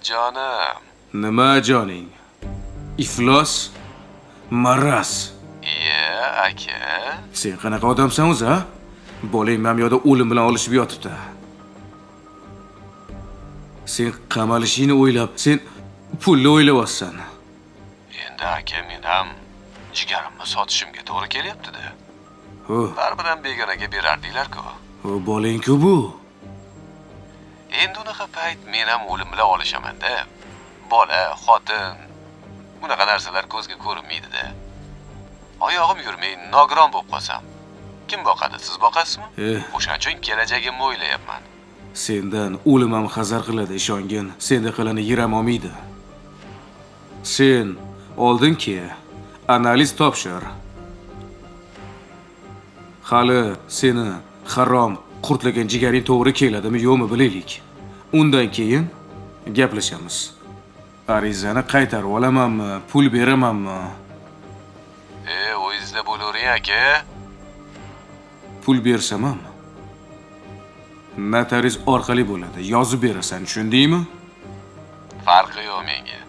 jonim. Nima joning? Iflos, maraz. Iye, aka. Sen qanaqa odamsan o'zi, ha? Bolang mamyoda o'lim bilan olishib yotibdi. Sen qamalishingni o'ylab, sen pulni o'ylayapsan. Endi aka, men ham jigarimni sotishimga to'g'ri kelyapti-da. Ho, Baribir begonaga berardinglar-ku. bolang-ku bu. Endi unaqa payt men ham o'lim bilan olishaman-da. Bola, xotin, bunaqa narsalar ko'zga ko'rinmaydi-da. Oyog'im yurmay nogiron bo'lib qolsam, kim boqadi? Siz boqasizmi? O'shaning uchun kelajagimni o'ylayapman. Sendan o'lim ham hazar qiladi, ishongin. Senda qilani yiram olmaydi. Sen oldinki analiz topshir. Hali seni harom qurtlagan jigaring to'g'ri keladimi, yo'qmi bilaylik. Undan keyin gaplashamiz. Arizani qaytarib olamanmi, pul beramanmi? O'yingizda bo'lavering aka. Pul bersam ham notarius orqali bo'ladi. Yozib berasan, tushundingmi? Farqi yo'q menga.